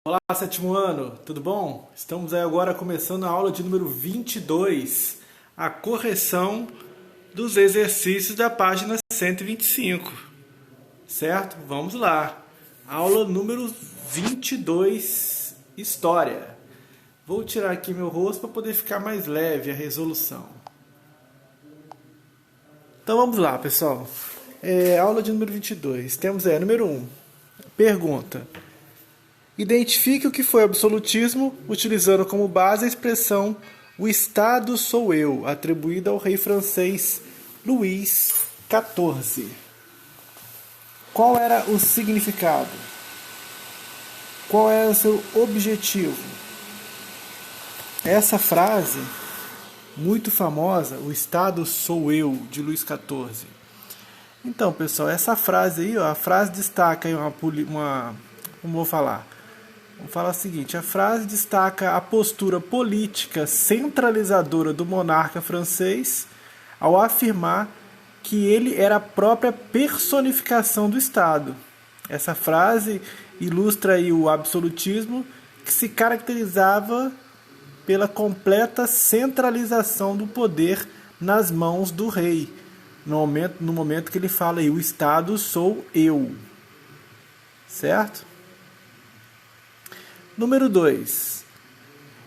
Olá, sétimo ano, tudo bom? Estamos aí agora começando a aula de número 22, a correção dos exercícios da página 125, certo? Vamos lá. Aula número 22, História. Vou tirar aqui meu rosto para poder ficar mais leve a resolução. Então vamos lá, pessoal. Aula de número 22. Temos número 1. Pergunta. Identifique o que foi absolutismo, utilizando como base a expressão "o Estado sou eu", atribuída ao rei francês Luís XIV. Qual era o significado? Qual era o seu objetivo? Essa frase, muito famosa, "o Estado sou eu", de Luís XIV. Então, pessoal, essa frase aí, a frase destaca aí como vou falar? Vamos falar o seguinte, a frase destaca a postura política centralizadora do monarca francês ao afirmar que ele era a própria personificação do Estado. Essa frase ilustra aí o absolutismo, que se caracterizava pela completa centralização do poder nas mãos do rei, no momento que ele fala aí, "o Estado sou eu", certo? Número 2.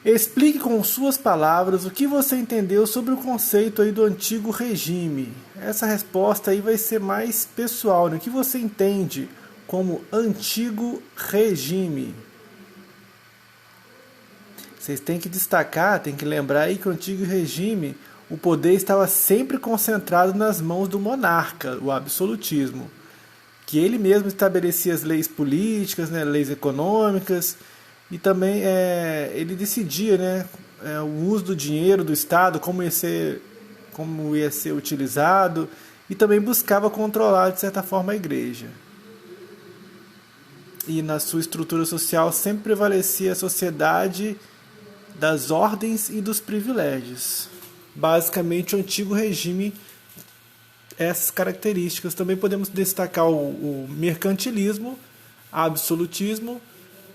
Explique com suas palavras o que você entendeu sobre o conceito aí do antigo regime. Essa resposta aí vai ser mais pessoal, né? O que você entende como antigo regime? Vocês têm que destacar, têm que lembrar aí que o antigo regime, o poder estava sempre concentrado nas mãos do monarca, o absolutismo. Que ele mesmo estabelecia as leis políticas, né, leis econômicas, e também ele decidia, né, o uso do dinheiro do Estado, como ia ser utilizado, e também buscava controlar, de certa forma, a igreja. E na sua estrutura social sempre prevalecia a sociedade das ordens e dos privilégios. Basicamente, o antigo regime, essas características. Também podemos destacar o mercantilismo, absolutismo,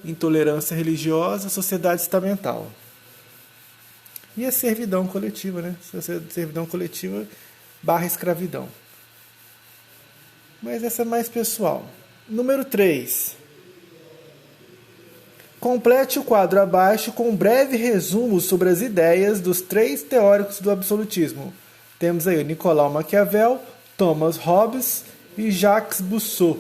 intolerância religiosa, sociedade estamental. E a servidão coletiva, né? Servidão coletiva / escravidão. Mas essa é mais pessoal. Número 3. Complete o quadro abaixo com um breve resumo sobre as ideias dos 3 teóricos do absolutismo. Temos aí o Nicolau Maquiavel, Thomas Hobbes e Jacques Rousseau.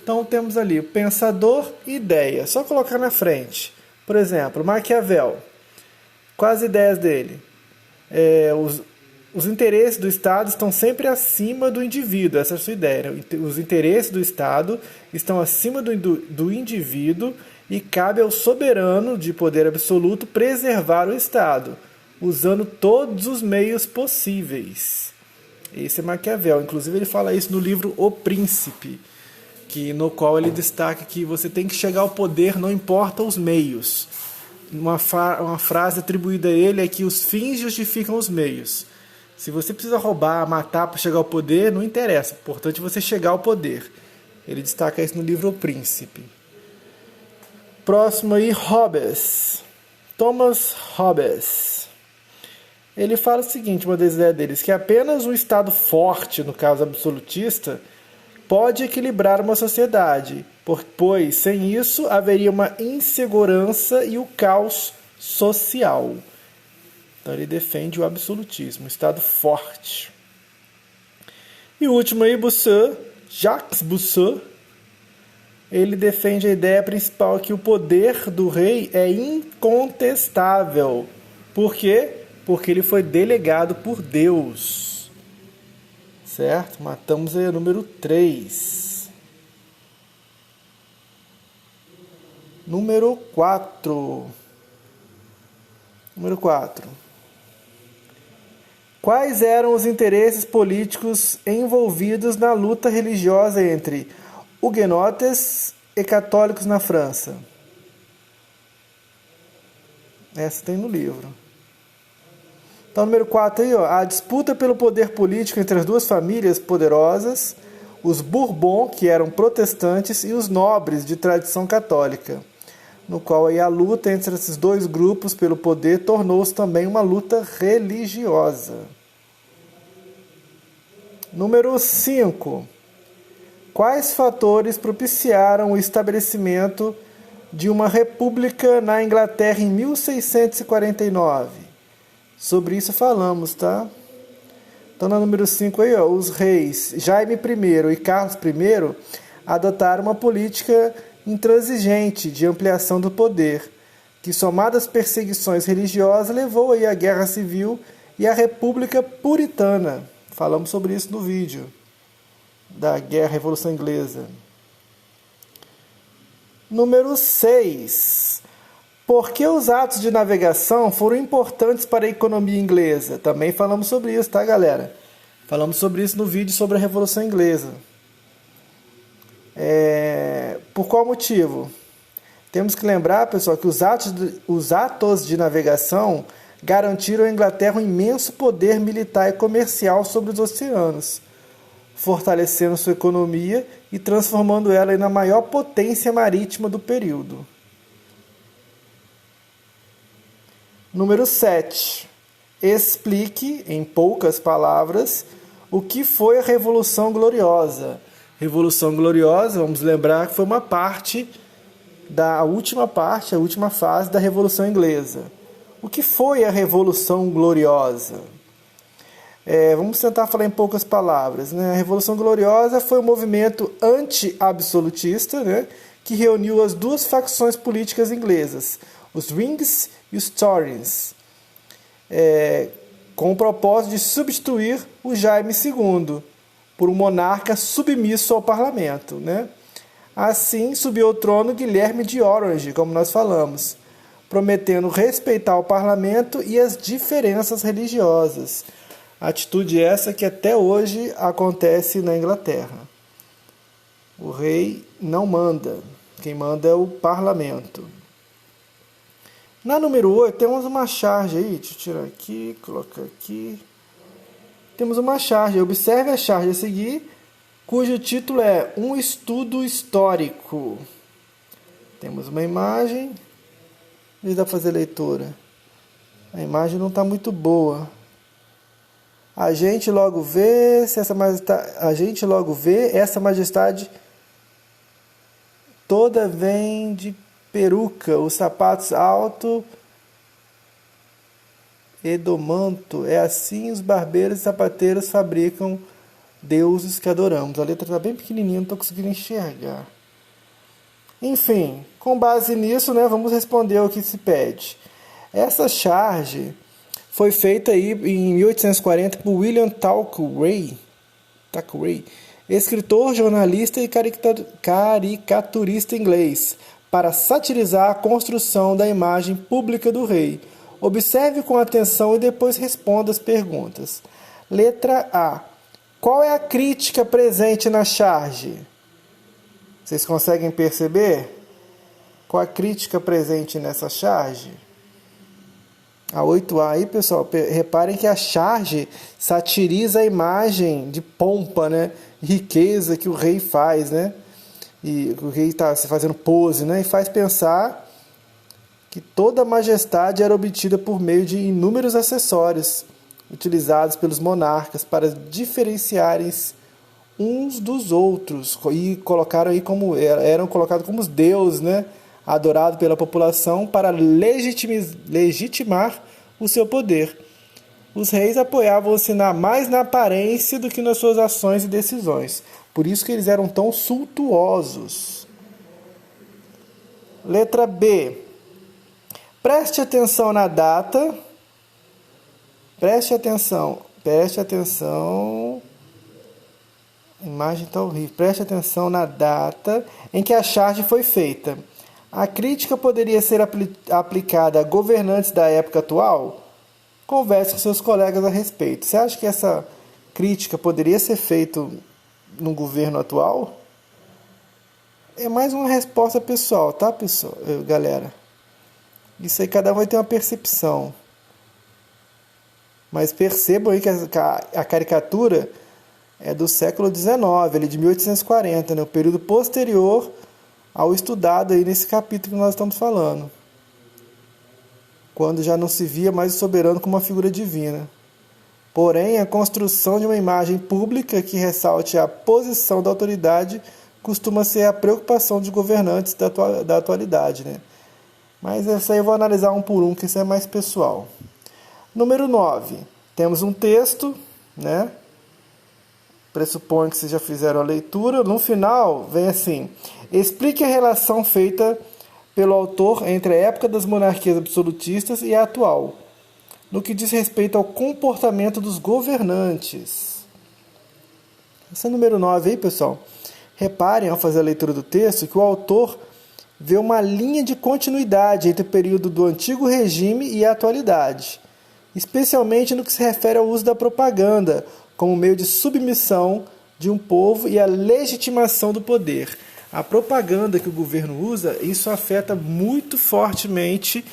Então temos ali o pensador e ideia. Só colocar na frente. Por exemplo, Maquiavel. Quais as ideias dele? Os interesses do Estado estão sempre acima do indivíduo. Essa é a sua ideia. Os interesses do Estado estão acima do indivíduo e cabe ao soberano de poder absoluto preservar o Estado, usando todos os meios possíveis. Esse é Maquiavel. Inclusive ele fala isso no livro O Príncipe, no qual ele destaca que você tem que chegar ao poder, não importa os meios. Uma frase atribuída a ele é que os fins justificam os meios. Se você precisa roubar, matar para chegar ao poder, não interessa. O importante é você chegar ao poder. Ele destaca isso no livro O Príncipe. Próximo aí, Hobbes. Thomas Hobbes. Ele fala o seguinte, uma das ideias deles, que apenas um Estado forte, no caso absolutista, pode equilibrar uma sociedade, pois sem isso haveria uma insegurança e o caos social. Então ele defende o absolutismo, o Estado forte. E o último aí, Jacques Rousseau, ele defende a ideia principal que o poder do rei é incontestável. Por quê? Porque ele foi delegado por Deus. Certo? Matamos aí o número 3. Número 4. Quais eram os interesses políticos envolvidos na luta religiosa entre huguenotes e católicos na França? Essa tem no livro. Então, número 4 aí, a disputa pelo poder político entre as duas famílias poderosas, os Bourbon, que eram protestantes, e os nobres de tradição católica. no qual aí a luta entre esses dois grupos pelo poder tornou-se também uma luta religiosa. Número 5. Quais fatores propiciaram o estabelecimento de uma república na Inglaterra em 1649? Sobre isso falamos, tá? Então, no número 5 aí, ó, os reis Jaime I e Carlos I adotaram uma política intransigente de ampliação do poder, que, somada às perseguições religiosas, levou aí à Guerra Civil e à República Puritana. Falamos sobre isso no vídeo da Guerra Revolução Inglesa. Número 6. Por que os atos de navegação foram importantes para a economia inglesa? Também falamos sobre isso, tá, galera? Falamos sobre isso no vídeo sobre a Revolução Inglesa. Por qual motivo? Temos que lembrar, pessoal, que os atos de navegação garantiram à Inglaterra um imenso poder militar e comercial sobre os oceanos, fortalecendo sua economia e transformando ela na maior potência marítima do período. Número 7. Explique, em poucas palavras, o que foi a Revolução Gloriosa. Revolução Gloriosa, vamos lembrar que foi uma parte, a última fase da Revolução Inglesa. O que foi a Revolução Gloriosa? Vamos tentar falar em poucas palavras, né? A Revolução Gloriosa foi um movimento anti-absolutista, né, que reuniu as duas facções políticas inglesas, os Whigs e os Tories, com o propósito de substituir o Jaime II por um monarca submisso ao parlamento, né? Assim, subiu ao trono Guilherme de Orange, como nós falamos, prometendo respeitar o parlamento e as diferenças religiosas. Atitude essa que até hoje acontece na Inglaterra. O rei não manda, quem manda é o parlamento. Na número 8 temos uma charge aí, deixa eu tirar aqui, colocar aqui. Temos uma charge, observe a charge a seguir, cujo título é Um Estudo Histórico. Temos uma imagem, não dá para fazer leitura. A imagem não está muito boa. A gente logo vê essa majestade toda vem de peruca, os sapatos altos e do manto. É assim os barbeiros e sapateiros fabricam deuses que adoramos. A letra está bem pequenininha, não estou conseguindo enxergar. Enfim, com base nisso, né, vamos responder o que se pede. Essa charge foi feita aí em 1840 por William Thackeray, escritor, jornalista e caricaturista inglês, para satirizar a construção da imagem pública do rei. Observe com atenção e depois responda as perguntas. Letra A. Qual é a crítica presente na charge? Vocês conseguem perceber? Qual a crítica presente nessa charge? A 8A aí, pessoal, reparem que a charge satiriza a imagem de pompa, né, riqueza que o rei faz, né? E o rei está se fazendo pose, né? E faz pensar que toda a majestade era obtida por meio de inúmeros acessórios utilizados pelos monarcas para diferenciarem uns dos outros e colocaram aí eram colocados como os deuses, né? Adorados pela população para legitimar o seu poder. Os reis apoiavam-se mais na aparência do que nas suas ações e decisões. Por isso que eles eram tão suntuosos. Letra B. Preste atenção na data. Preste atenção. A imagem está horrível. Preste atenção na data em que a charge foi feita. A crítica poderia ser aplicada a governantes da época atual? Converse com seus colegas a respeito. Você acha que essa crítica poderia ser feita no governo atual? É mais uma resposta pessoal, tá, pessoal, galera? Isso aí cada um vai ter uma percepção. Mas percebam aí que a caricatura é do século XIX, de 1840, né? O período posterior ao estudado aí nesse capítulo que nós estamos falando, quando já não se via mais o soberano como uma figura divina. Porém, a construção de uma imagem pública que ressalte a posição da autoridade costuma ser a preocupação dos governantes da atualidade, né? Mas essa aí eu vou analisar um por um, que isso é mais pessoal. Número 9. Temos um texto, né? Pressuponho que vocês já fizeram a leitura. No final, vem assim: explique a relação feita pelo autor entre a época das monarquias absolutistas e a atual, no que diz respeito ao comportamento dos governantes. Esse é o número 9 aí, pessoal. Reparem, ao fazer a leitura do texto, que o autor vê uma linha de continuidade entre o período do antigo regime e a atualidade, especialmente no que se refere ao uso da propaganda como meio de submissão de um povo e a legitimação do poder. A propaganda que o governo usa, isso afeta muito fortemente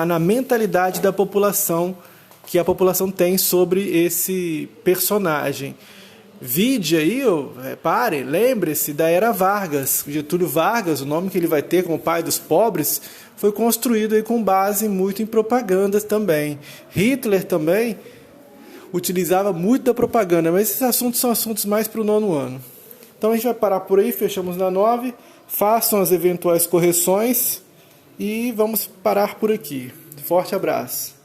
na mentalidade da população, que a população tem sobre esse personagem. Vide aí, repare, lembre-se da era Vargas. Getúlio Vargas, o nome que ele vai ter como pai dos pobres, foi construído aí com base muito em propagandas também. Hitler também utilizava muito da propaganda, mas esses assuntos são assuntos mais para o 9º ano. Então a gente vai parar por aí, fechamos na 9, façam as eventuais correções e vamos parar por aqui. Forte abraço.